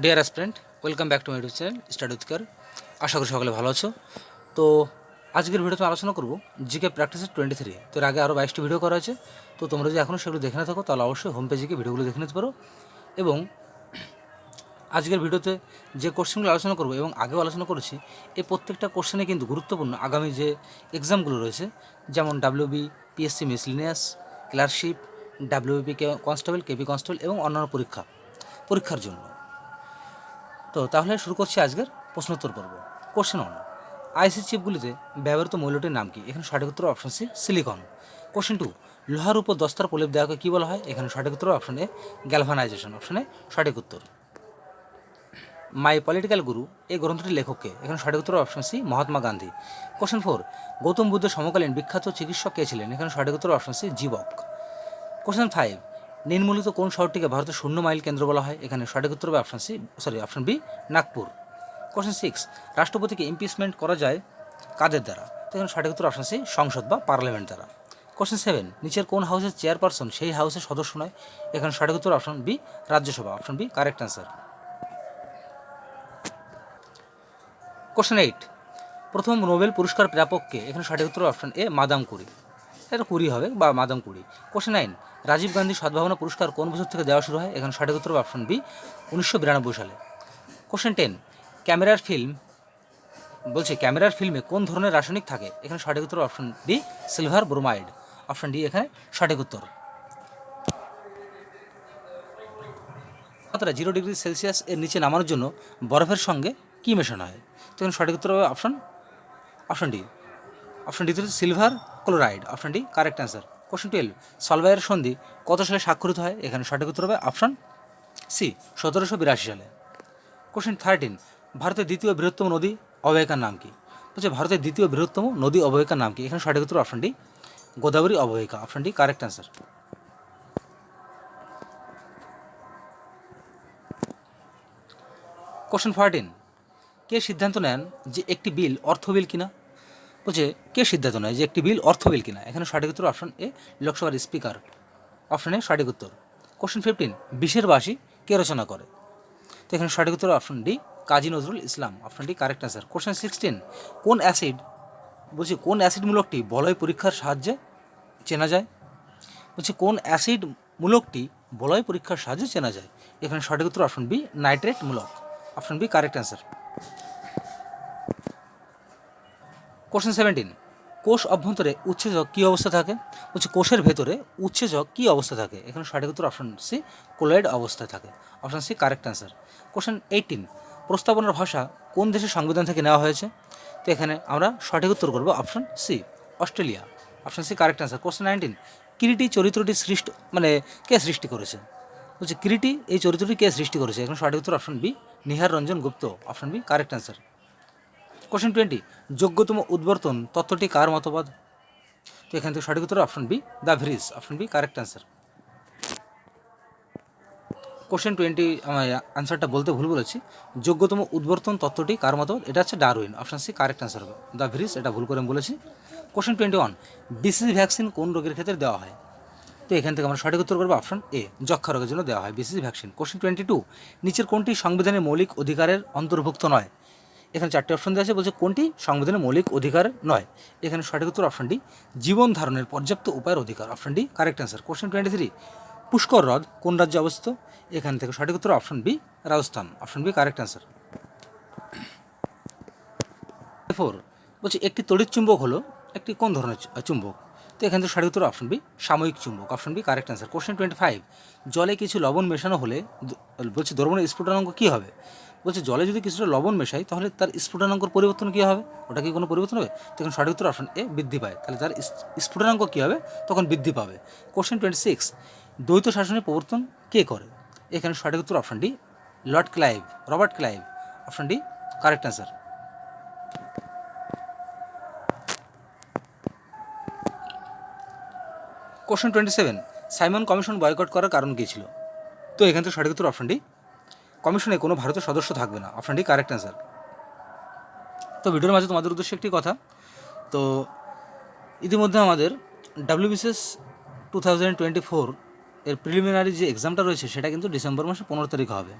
Deer aspirant, welcome back to my YouTube channel study with care. আশা করি সকলে ভালো আছো। তো আজকের ভিডিওতে আলোচনা করব জিকে প্র্যাকটিসের 23। তো এর আগে আরও 22টি ভিডিও করা আছে। তো তোমরা যদি এখনও সেগুলো দেখে না থাকো তাহলে অবশ্যই হোম পেজে গিয়ে ভিডিওগুলো দেখে নিতে পারো। এবং আজকের ভিডিওতে যে কোশ্চেনগুলো আলোচনা করবো এবং আগেও আলোচনা করেছি, এই প্রত্যেকটা কোশ্চেনে কিন্তু গুরুত্বপূর্ণ আগামী যে এক্সামগুলো রয়েছে, যেমন WB, PSC miscellaneous, clerkship, WB constable, KP constable এবং অন্যান্য পরীক্ষার জন্য। তো তাহলে শুরু করছি আজকের প্রশ্নোত্তর পর্ব। কোশ্চেন 1, আইসি চিপগুলিতে ব্যবহৃত মৌলটির নাম কি? এখানে সঠিক উত্তর অপশন সি, সিলিকন। কোশ্চেন 2, লোহার উপর দস্তার প্রলেপ দেওয়াকে কী বলা হয়? এখানে সঠিক উত্তর অপশন এ, গ্যালভানাইজেশন। অপশনে সঠিক উত্তর। মাই পলিটিক্যাল গুরু এই গ্রন্থটির লেখককে? এখানে সঠিক উত্তর option C, Mahatma Gandhi. Question 4, Gautam বুদ্ধের সমকালীন বিখ্যাত চিকিৎসক কে ছিলেন? এখানে সঠিক উত্তর অপশন সি, জীবক। কোশ্চেন 5, নিম্নলিখিত কোন শহরটিকে ভারতের শূন্য মাইল কেন্দ্র বলা হয়? এখানে সঠিক উত্তর হবে অপশন বি, নাগপুর। কোশ্চেন 6, রাষ্ট্রপতিকে ইমপিচমেন্ট করা যায় কাদের দ্বারা? তো এখানে সঠিক উত্তর অপশন সি, সংসদ বা পার্লামেন্ট দ্বারা। কোশ্চেন 7, নিচের কোন হাউসের চেয়ারপারসন সেই হাউসের সদস্য নয়? এখানে সঠিক উত্তর option B, Rajya Sabha. Option B correct answer. Question 8, প্রথম নোবেল পুরস্কার প্রাপককে? এখানে সঠিক উত্তর অপশন এ, মাদাম কুরি। এটা কুরি হবে বা Madame Curie. Question 9, Rajib Gandhi সদ্ভাবনা পুরস্কার কোন বছর থেকে দেওয়া শুরু হয়? এখানে সঠিক উত্তর অপশন বি, 1992 সালে। কোশ্চেন 10, ক্যামেরার ফিল্মে কোন ধরনের রাসায়নিক থাকে? এখানে সঠিক উত্তর option D, silver bromide. Option D এখানে সঠিক উত্তর। তাপমাত্রা 0 ডিগ্রি সেলসিয়াস এর নিচে নামানোর জন্য বরফের সঙ্গে কী মেশানো হয়? তো এখানে সঠিক উত্তর হবে অপশন ডি। অপশন ডি হচ্ছে silver chloride. Option D correct answer. Question 12, সলভাইয়ের সন্ধি কত সালে স্বাক্ষরিত হয়? এখানে সঠিক উত্তর হবে অপশন সি, 1782 সালে। কোশ্চেন 13, ভারতের দ্বিতীয় বৃহত্তম নদী অববাহিকার নাম কি? বলছে ভারতের দ্বিতীয় বৃহত্তম নদী অববাহিকার নাম কি? এখানে সঠিক উত্তর অপশন ডি, গোদাবরী অববাহিকা। Option D correct answer. Question 14, কে সিদ্ধান্ত নেন যে একটি বিল অর্থ বিল কিনা? বলছে কে সিদ্ধান্ত নেয় যে একটি বিল অর্থ বিল কিনা? এখানে সঠিক উত্তর অপশন এ, লোকসভার স্পিকার। অপশন এ সঠিক উত্তর। কোশ্চেন 15, বিশের বাসী কে রচনা করে? তো এখানে সঠিক উত্তর option D, Kazi Nazrul Islam. Option D correct answer. Question 16, কোন অ্যাসিড মূলকটি বলয় পরীক্ষার সাহায্যে চেনা যায়? কোন অ্যাসিড মূলকটি বলয় পরীক্ষার সাহায্যে চেনা যায়? এখানে সঠিক উত্তর অপশন বি, নাইট্রেট মূলক। Option B correct answer. Question 17, কোষ অভ্যন্তরে উৎসেচক কী অবস্থা থাকে? কোষের ভেতরে উৎসেচক কী অবস্থা থাকে? এখানে সঠিক উত্তর অপশন সি, কোলয়েড অবস্থায় থাকে। Option C correct answer. Question 18, প্রস্তাবনার ভাষা কোন দেশের সংবিধান থেকে নেওয়া হয়েছে? তো এখানে আমরা সঠিক উত্তর করব option C, Australia. Option C correct answer. Question 19, Kiriti চরিত্রটি কে সৃষ্টি করেছে? কিরিটি এই চরিত্রটি কে সৃষ্টি করেছে? এখানে সঠিক উত্তর option B, Nihar Ranjan Gupta. Option B correct answer. Question 20, যোগ্যতম উদ্বর্তন তত্ত্বটি কার মতবাদ? তো এখান থেকে সঠিক উত্তর option B, de Vries. Option B correct answer. Question 20 আমি আনসারটা বলতে ভুল বলেছি। যোগ্যতম উদ্বর্তন তত্ত্বটি কার মতবাদ? এটা হচ্ছে Darwin. Option C correct answer হবে। দ্য ভ্রিস এটা ভুল করে আমি বলেছি। কোশ্চেন 21, বিসিজি ভ্যাকসিন কোন রোগের ক্ষেত্রে দেওয়া হয়? তো এখান থেকে আমরা সঠিক উত্তর করবো অপশন এ, যক্ষা রোগের জন্য দেওয়া হয় বিসিজি ভ্যাকসিন। কোশ্চেন 22, নিচের কোনটি সংবিধানের মৌলিক অধিকারের অন্তর্ভুক্ত নয়? এখানে 4টি অপশন দেওয়া আছে, বলছে কোনটি সংবিধানের মৌলিক অধিকার নয়? এখানে সঠিক উত্তর অপশন ডি, জীবন ধারণের পর্যাপ্ত উপায়ের অধিকার। Option D correct answer. Question 23, Pushkar হ্রদ কোন রাজ্যে অবস্থিত? এখান থেকে সঠিক উত্তর option B, Rajasthan. Option B correct answer. 4, একটি তড়িৎ চুম্বক হলো একটি কোন ধরনের চুম্বক? তো এখান থেকে সঠিক উত্তর অপশন বি, সাময়িক চুম্বক। Option B correct answer. Question 25, জলে কিছু লবণ মেশানো হলে দ্রবণের স্ফুটনাঙ্ক কী হবে? জলে যদি কিছুটা লবণ মেশাই তাহলে তার স্ফুটনাঙ্কর পরিবর্তন কী হবে? ওটা কি কোনো পরিবর্তন হবে? তো এখানে সঠিক উত্তর অপশন এ, বৃদ্ধি পায়। তাহলে তার স্ফুটনাঙ্ক কী হবে? তখন বৃদ্ধি পাবে। কোশ্চেন 26, দ্বৈত শাসনের প্রবর্তন কে করে? এখানে সঠিক উত্তর option D, Robert Clive. Option D correct answer. Question 27, Simon commission boycott করার কারণ কী ছিল? তো এখান থেকে সঠিক উত্তর অপশন ডি, কমিশনে কোনো ভারতীয় সদস্য থাকবে না। Option D correct answer. তো ভিডিওর মাঝে তোমাদের উদ্দেশ্যে একটি কথা, তো ইতিমধ্যে আমাদের ডাব্লিউবিসিএস 2024 এর প্রিলিমিনারি যে এক্সামটা রয়েছে সেটা কিন্তু ডিসেম্বর মাসে 15 তারিখে হবে।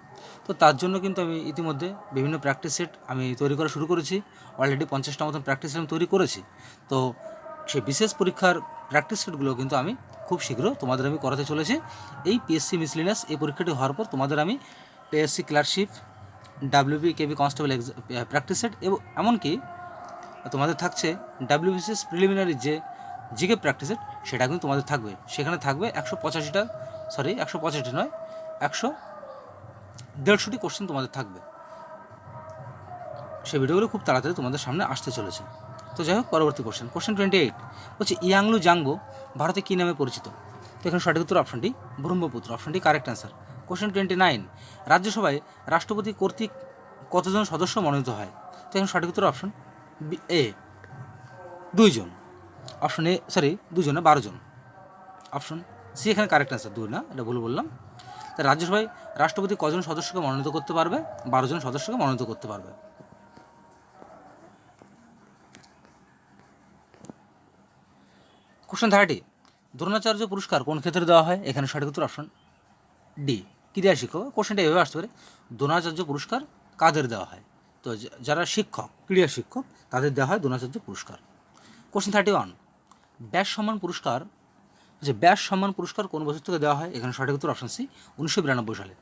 তো তার জন্য কিন্তু আমি ইতিমধ্যে বিভিন্ন প্র্যাকটিস সেট আমি তৈরি করা শুরু করেছি। অলরেডি 50টা মতন প্র্যাকটিস সেট আমি তৈরি করেছি। তো সেই বিশেষ পরীক্ষার প্র্যাকটিস সেটগুলো কিন্তু আমি খুব শীঘ্র তোমাদের আমি করাতে চলেছি। এই পিএসসি মিসলিনিয়াস এই পরীক্ষাটি হওয়ার পর তোমাদের আমি পিএসসি ক্লার্কশিপ, ডাব্লিউবি কেবি কনস্টেবল প্র্যাকটিস সেট এবং এমনকি তোমাদের থাকছে ডাব্লিউবিসিএস প্রিলিমিনারি যে জিকে প্র্যাকটিস সেট সেটা কিন্তু তোমাদের থাকবে। সেখানে থাকবে 185টি নয়, 150টি কোশ্চেন তোমাদের থাকবে। সেই ভিডিওগুলো খুব তাড়াতাড়ি তোমাদের সামনে আসতে চলেছে। তো যাই হোক, পরবর্তী কোশ্চেন 28 বলছে ইয়াংলু জাংবো ভারতে কী নামে পরিচিত? তো এখানে সঠিক উত্তর অপশনটি ব্রহ্মপুত্র, অপশনটি কারেক্ট অ্যান্সার। কোশ্চেন 29 রাজ্যসভায় রাষ্ট্রপতি কর্তৃক কতজন সদস্য মনোনীত হয়? তো এখানে সঠিক উত্তর option A 2 John, option A 2 জনে 12 জন, অপশন সি এখানে কারেক্ট অ্যান্সার। 2 না, এটা ভুল বললাম। তা রাজ্যসভায় রাষ্ট্রপতি কজন সদস্যকে মনোনীত করতে পারবে? 12 জন সদস্যকে মনোনীত করতে পারবে। কোশ্চেন 30 দ্রোণাচার্য পুরস্কার কোন ক্ষেত্রে দেওয়া হয়? এখানে সঠিক উত্তর অপশন ডি ক্রীড়া শিক্ষক। কোশ্চেনটা এভাবে আসতে পারে, দ্রোণাচার্য পুরস্কার কাদের দেওয়া হয়? তো যারা শিক্ষক, ক্রীড়া শিক্ষক, তাদের দেওয়া হয় দ্রোণাচার্য পুরস্কার। কোশ্চেন 31 ব্যাস সম্মান পুরস্কার, যে ব্যাস সম্মান পুরস্কার কোন বছর থেকে দেওয়া হয়? এখানে সঠিক উত্তর অপশন সি 1992 সালে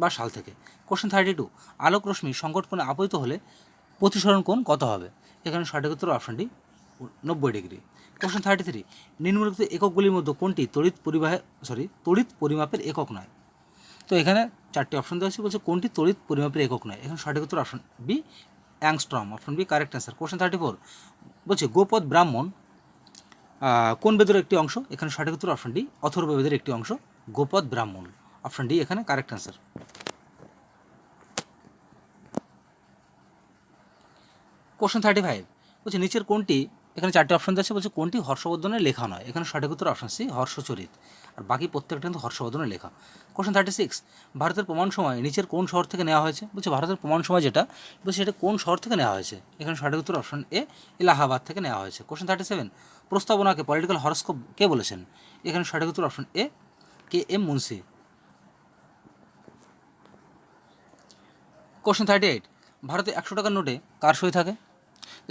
বা সাল থেকে। কোশ্চেন 32 আলোক রশ্মি সংকট কোণে আপতিত হলে প্রতিসরণ কোণ কত হবে? এখানে সঠিক উত্তর অপশনটি 90 ডিগ্রি। কোশ্চেন 33 নিম্নলিখিত এককগুলির মধ্যে কোনটি তড়িৎ পরিমাপের একক নয়? তো এখানে 4টি অপশন দেওয়া আছে, বলছে কোনটি তড়িৎ পরিমাপের একক নয়? এখানে সঠিক উত্তর option B angstrom, option B correct answer. Question 34 বলছে গোপদ ব্রাহ্মণ কোন বেদের একটি অংশ? এখানে সঠিক উত্তর অপশন ডি অথর্ব বেদের একটি অংশ গোপদ ব্রাহ্মণ, অপশন ডি এখানে কারেক্ট অ্যান্সার। কোশ্চেন 35 বলছে নিচের কোনটি, এখানে 4টি অপশন আছে, বলছে কোনটি হর্ষবর্ধনের লেখা নয়? এখানে সঠিক উত্তর অপশন সি হর্ষচরিত, আর বাকি প্রত্যেকটা কিন্তু হর্ষবর্ধনের লেখা। কোশ্চেন 36 ভারতের প্রমাণ সময় নিচের কোন শহর থেকে নেওয়া হয়েছে? বলছে ভারতের প্রমাণ সময় যেটা বলছে সেটা কোন শহর থেকে নেওয়া হয়েছে? এখানে সঠিক উত্তর অপশন এ এলাহাবাদ থেকে নেওয়া হয়েছে। কোশ্চেন 37 প্রস্তাবনাকে পলিটিক্যাল হরস্কোপ কে বলেছেন? এখানে সঠিক উত্তর option A K M Munshi. Question 38 ভারতে 100 টাকার নোটে কার সই থাকে?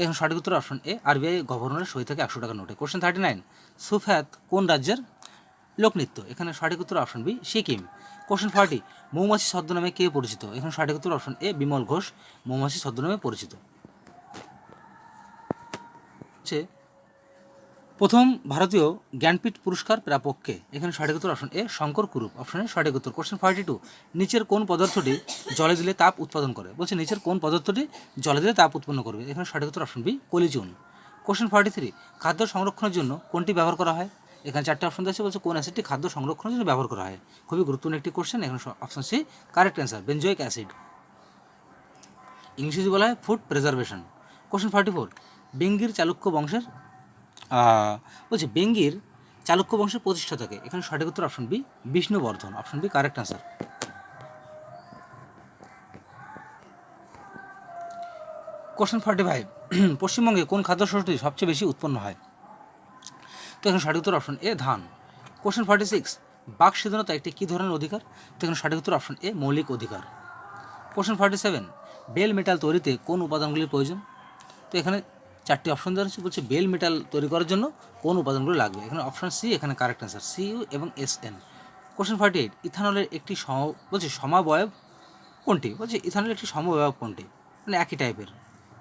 এখন সঠিক উত্তর অপশন এ আরবিআই গভর্নরের সই থাকে 100 টাকার নোটে। কোশ্চেন 39 সুফাত কোন রাজ্যের লোকনৃত্য? এখানে সঠিক উত্তর অপশন বি সিকিম। কোশ্চেন 40 মৌমাছি ছদ্মনামে কে পরিচিত? এখানে সঠিক উত্তর অপশন এ বিমল ঘোষ মৌমাছি ছদ্মনামে পরিচিত। হচ্ছে প্রথম ভারতীয় জ্ঞানপীঠ পুরস্কার প্রাপক কে? এখানে সঠিক উত্তর option A Shankar কুরুপ, option A সঠিক উত্তর। কোশ্চেন 42 নিচের কোন পদার্থটি জলে দিলে তাপ উৎপাদন করে? বলছে নিচের কোন পদার্থটি জলে দিলে তাপ উৎপন্ন করবে? এখানে সঠিক উত্তর অপশন বি কলিচুন। কোশ্চেন 43 খাদ্য সংরক্ষণের জন্য কোনটি ব্যবহার করা হয়? এখানে 4টি অপশন আছে, বলছে কোন অ্যাসিডটি খাদ্য সংরক্ষণের জন্য ব্যবহার করা হয়? খুবই গুরুত্বপূর্ণ একটি কোশ্চেন। এখানে option C correct answer benzoic acid, ইংলিশে বলা হয় ফুড প্রিজারভেশন। কোশ্চেন 44 বেঙ্গির চালুক্য বংশের বলছে বেঙ্গির চালুক্য বংশের প্রতিষ্ঠাতাকে? এখানে সঠিক উত্তর option B Vishnuvardhana, option B correct answer. Question 45 পশ্চিমবঙ্গে কোন খাদ্য শস্যটি সবচেয়ে বেশি উৎপন্ন হয়? তো এখানে সঠিক উত্তর অপশন এ ধান। কোশ্চেন 46 বাক স্বাধীনতা একটি কী ধরনের অধিকার? তো এখানে সঠিক উত্তর অপশন এ মৌলিক অধিকার। কোশ্চেন 47 বেল মেটাল তৈরিতে কোন উপাদানগুলির প্রয়োজন? তো এখানে 4টি অপশন দেওয়া হচ্ছে, বলছে বেল মেটাল তৈরি করার জন্য কোন উপাদানগুলো লাগবে? এখানে অপশন সি এখানে কারেক্ট অ্যান্সার সিইউ এবং এসএন। কোশ্চেন 48 ইথানলের একটি বলছে সমাবয়ব কোনটি? বলছে ইথানলের একটি সমবয়ব কোনটি, মানে একই টাইপের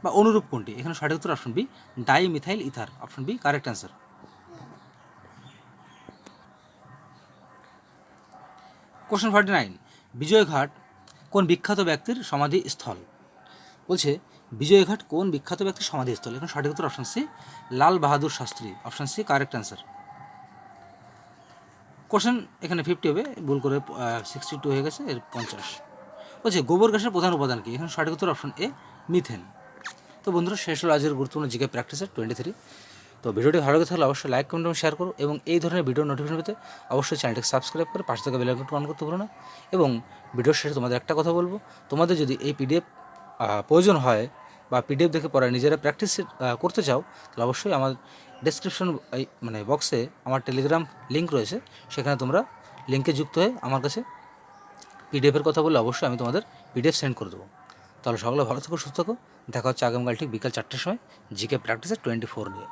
বা অনুরূপ কোনটি? এখানে সঠিক উত্তর option B dimethyl ether, option B correct answer. Question 49 Vijay Ghat কোন বিখ্যাত ব্যক্তির সমাধি স্থল? বলছে বিজয়ঘাট কোন বিখ্যাত ব্যক্তির সমাধিস্থল? এখন সঠিক উত্তর option C Lal Bahadur Shastri, option C correct answer. Question এখানে 50 হবে, ভুল করে 62 হয়ে গেছে, এর 50। বলছে গোবর গ্যাসের প্রধান উপাদান কি? এখানে সঠিক উত্তর অপশন এ মিথেন। তো বন্ধুরা শেষ হলো আজকের গুরুত্বপূর্ণ জিকে প্র্যাকটিসের 23। তো ভিডিওটি ভালো লাগে থাকলে অবশ্যই লাইক কমেন্ট এবং শেয়ার করো, এবং এই ধরনের ভিডিও নোটিফিকেশন পেতে অবশ্যই চ্যানেলটিকে সাবস্ক্রাইব করে পাশে থাকা বেল আইকনটি অন করতে ভুলো না। এবং ভিডিওর শেষে তোমাদের একটা কথা বলবো, তোমাদের যদি এই পিডিএফ প্রয়োজন হয় বা পিডিএফ দেখে পড়া নিজেরা প্র্যাকটিস করতে চাও, তাহলে অবশ্যই আমার ডেসক্রিপশন বক্সে আমার টেলিগ্রাম লিঙ্ক রয়েছে, সেখানে তোমরা লিঙ্কে যুক্ত হয়ে আমার কাছে পিডিএফের কথা বললে অবশ্যই আমি তোমাদের পিডিএফ সেন্ড করে দেবো। তাহলে সকলে ভালো থেকো, সুস্থ থাকো। দেখা হচ্ছে আগামীকাল ঠিক বিকাল 4টের সময় জিকে প্র্যাকটিসের 24 নিয়ে।